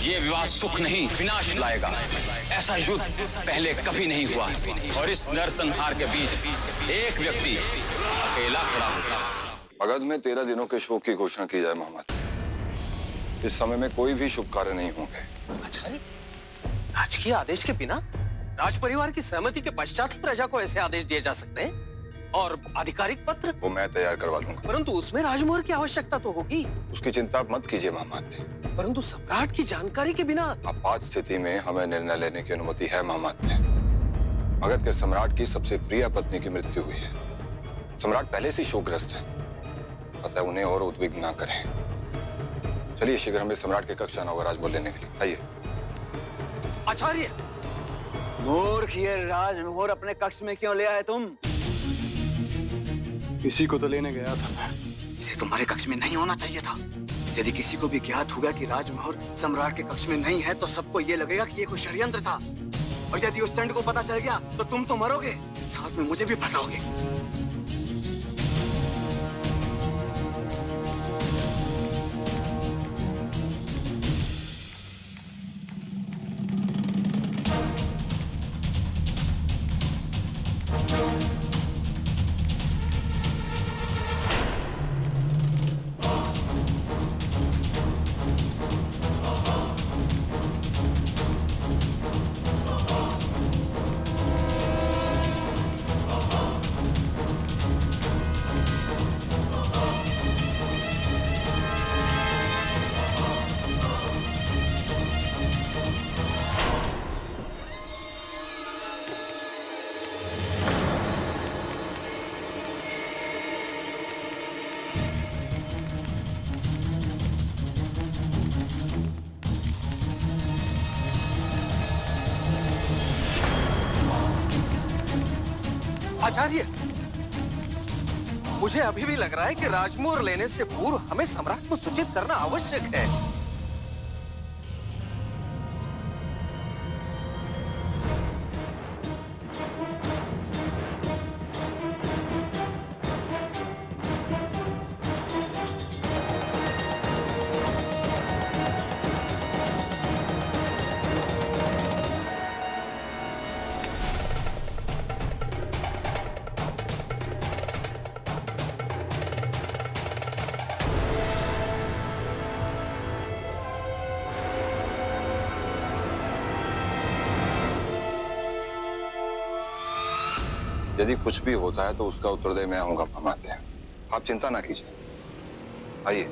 ये विवाह सुख नहीं विनाश लाएगा। ऐसा युद्ध पहले कभी नहीं हुआ और इस नरसंहार के बीच एक व्यक्ति अकेला खड़ा होगा। मगध में 13 दिनों के शोक की घोषणा की जाए मोहम्मद। इस समय में कोई भी शुभ कार्य नहीं होंगे। आचार्य, राजकीय आदेश के बिना राज परिवार की सहमति के पश्चात प्रजा को ऐसे आदेश दिए जा सकते हैं? और आधिकारिक पत्र वो मैं तैयार करवा लूंगा। परंतु उसमें राजमोहर की आवश्यकता तो होगी। उसकी चिंता मत कीजिए मोहम्मद। परंतु सम्राट की जानकारी के बिना आपात स्थिति में हमें निर्णय लेने की अनुमति है मोहम्मद। मगध के सम्राट की सबसे प्रिय पत्नी की मृत्यु हुई है। सम्राट पहले से शोकग्रस्त है, अतः उन्हें और उद्विग्न न करें। चलिए शीघ्र हमें सम्राट के कक्षा नौ राजमोहर लेने के लिए आइए। आचार्य, मूर्ख, ये राजमोहर अपने कक्ष में क्यों ले आए तुम? किसी को तो लेने गया था मैं। इसे तुम्हारे कक्ष में नहीं होना चाहिए था। यदि किसी को भी ज्ञात होगा कि राजमोहर सम्राट के कक्ष में नहीं है तो सबको ये लगेगा कि ये कोई षड्यंत्र था। और यदि उस चंड को पता चल गया तो तुम तो मरोगे, साथ में मुझे भी फंसाओगे। आचार्य, मुझे अभी भी लग रहा है कि राजमोहर लेने से पूर्व हमें सम्राट को सूचित करना आवश्यक है। यदि कुछ भी होता है तो उसका उत्तरदेह मैं होऊंगा मोहम्मद। आप चिंता ना कीजिए, आइए।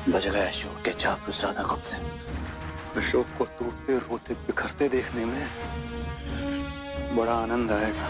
बज गए अशोक के चापलूस राधा कब से। अशोक को टूटते रोते बिखरते देखने में बड़ा आनंद आएगा।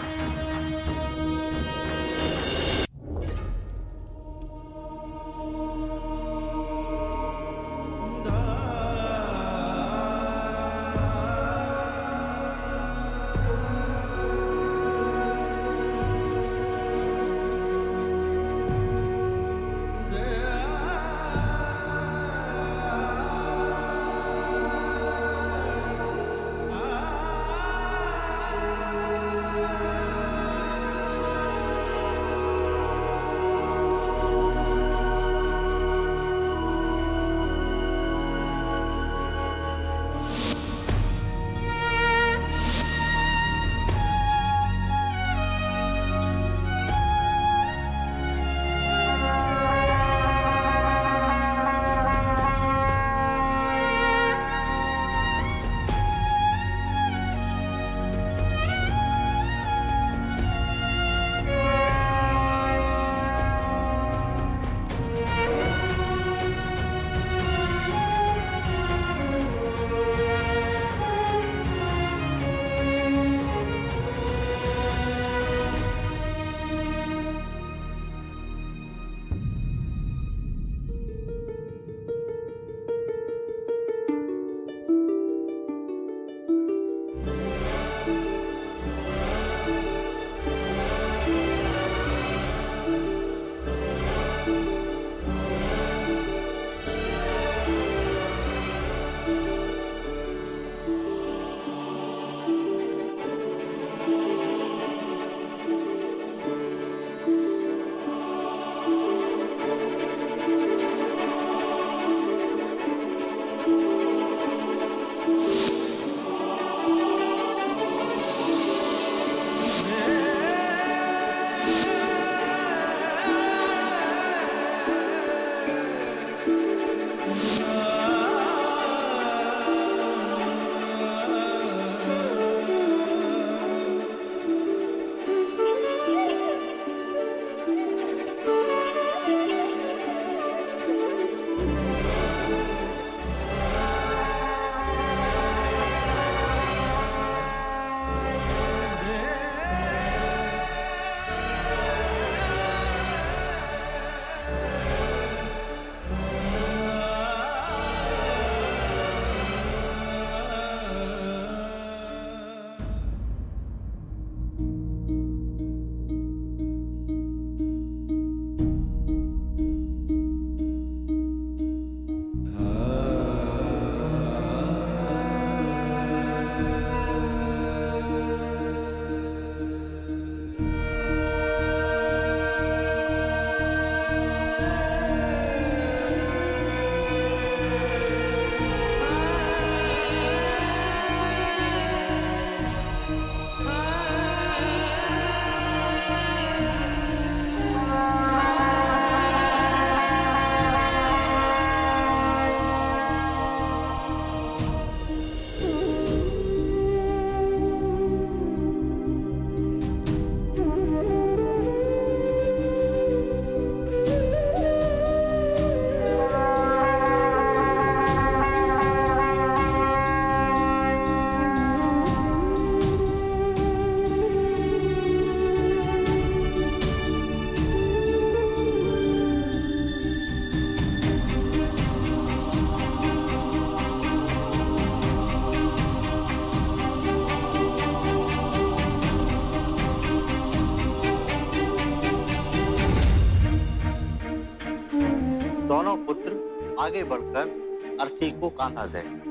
दोनों पुत्र आगे बढ़कर अर्थी को कांधा दें।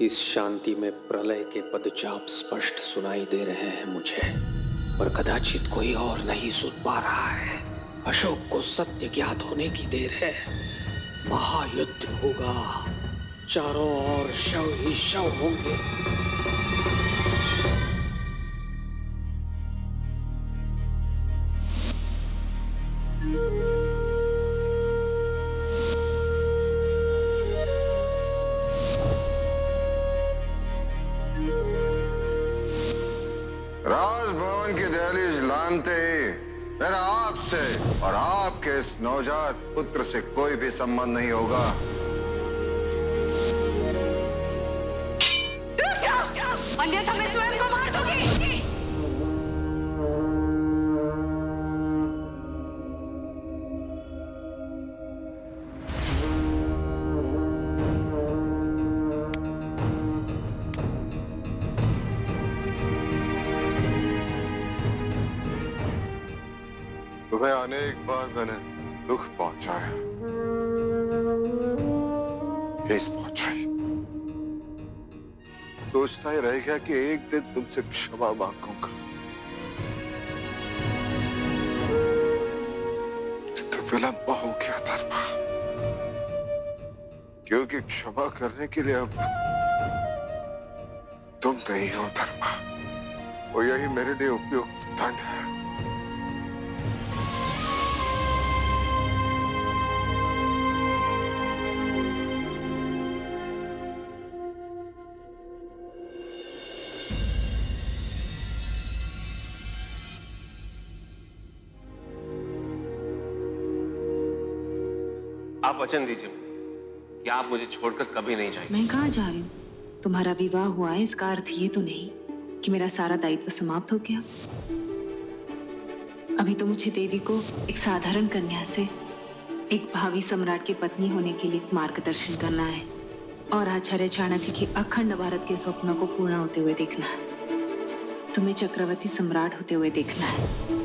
इस शांति में प्रलय के पदचाप स्पष्ट सुनाई दे रहे हैं मुझे, पर कदाचित कोई और नहीं सुन पा रहा है। अशोक को सत्य ज्ञात होने की देर है। महायुद्ध होगा, चारों ओर शव ही शव होंगे। राजभवन की दहलीज लानते ही मेरा आपसे और आपके इस नवजात पुत्र से कोई भी संबंध नहीं होगा। अन्यथा मैं स्वयं को मार दूंगी। तुम्हें अनेक बार मैंने दुख पहुंचाया, ठेस पहुंचाई। सोचता ही रह गया कि एक दिन तुमसे क्षमा मांगूंगा, तो विलंब हो गया धर्मा, क्योंकि क्षमा करने के लिए अब तुम नहीं हो धर्मा। और यही मेरे लिए उपयुक्त दंड है। आप वचन दीजिए कि आप मुझे छोड़कर कभी नहीं जाएंगे। मैं कहाँ जा रही हूँ? तुम्हारा विवाह हुआ है, इसका अर्थ ये तो नहीं कि मेरा सारा दायित्व समाप्त हो गया। अभी तो मुझे देवी को एक साधारण कन्या से एक भावी सम्राट की पत्नी होने के लिए मार्गदर्शन करना है और आचार्य चाणक्य की अखंड भारत के स्वप्नों को पूर्ण होते हुए देखना है। तुम्हें चक्रवर्ती सम्राट होते हुए देखना है।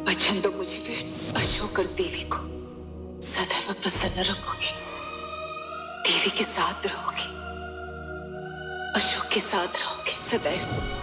वचन दो मुझे फिर अशोक और देवी को सदैव प्रसन्न रखोगे। देवी के साथ रहोगे, अशोक के साथ रहोगे सदैव।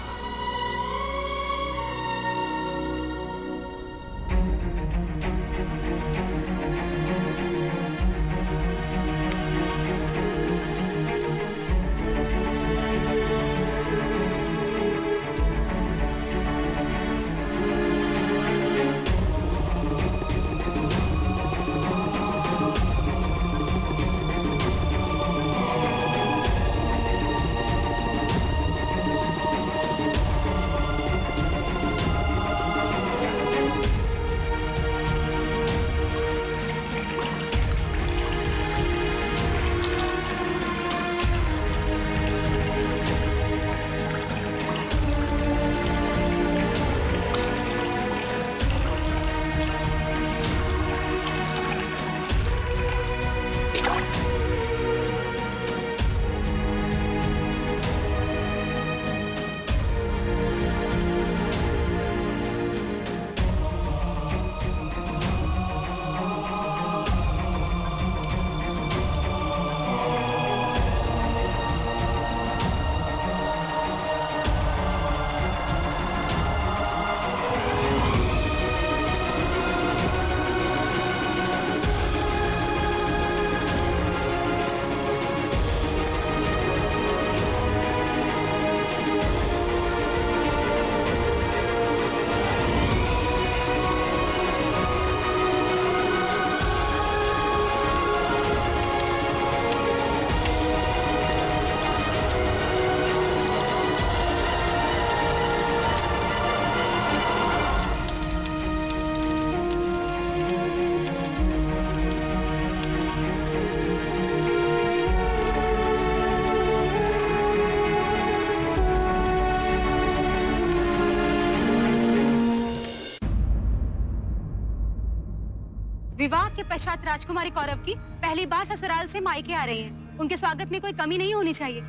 विवाह के पश्चात राजकुमारी कौरव की पहली बार ससुराल से मायके आ रही हैं। उनके स्वागत में कोई कमी नहीं होनी चाहिए।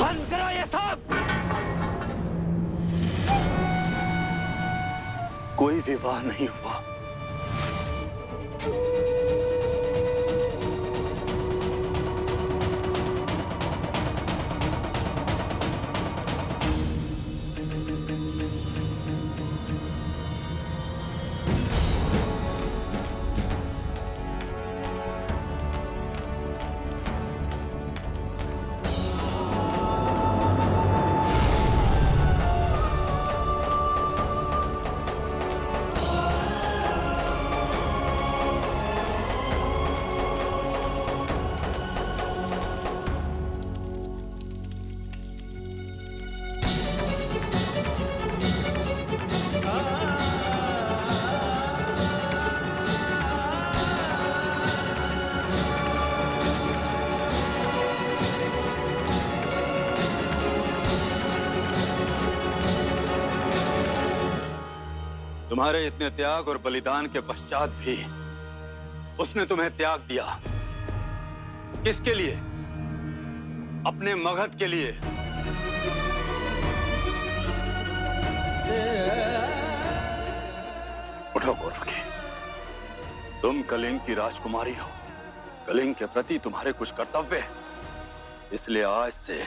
बंद करो ये सब। कोई विवाह नहीं हुआ। तुम्हारे इतने त्याग और बलिदान के पश्चात भी उसने तुम्हें त्याग दिया। किसके लिए? अपने मगध के लिए। उठो गोरखी, तुम कलिंग की राजकुमारी हो। कलिंग के प्रति तुम्हारे कुछ कर्तव्य है, इसलिए आज से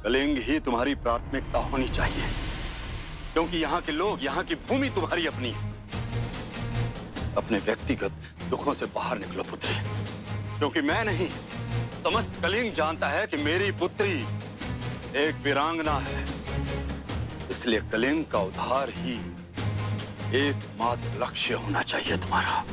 कलिंग ही तुम्हारी प्राथमिकता होनी चाहिए, क्योंकि यहाँ के लोग, यहाँ की भूमि तुम्हारी अपनी है। अपने व्यक्तिगत दुखों से बाहर निकलो पुत्री, क्योंकि मैं नहीं, समस्त कलिंग जानता है कि मेरी पुत्री एक वीरांगना है। इसलिए कलिंग का उद्धार ही एकमात्र लक्ष्य होना चाहिए तुम्हारा।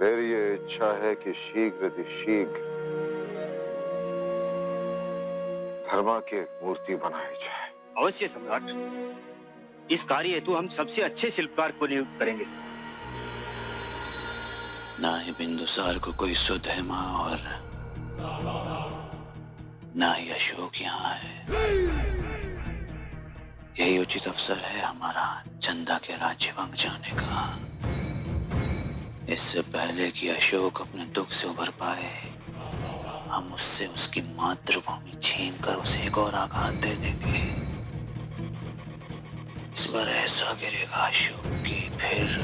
मेरी ये इच्छा है कि शीघ्र धर्मा की एक मूर्ति बनाई जाए। अवश्य सम्राट, इस कार्य हेतु हम सबसे अच्छे शिल्पकार को नियुक्त करेंगे। ना ही बिंदुसार को कोई सुध है माँ, और ना ही अशोक यहाँ है। यही उचित अवसर है हमारा चंदा के राज्य वंग जाने का। इससे पहले कि अशोक अपने दुख से उभर पाए, हम उससे उसकी मातृभूमि छीन कर उसे एक और आघात दे देंगे। इस बार ऐसा गिरेगा अशोक कि फिर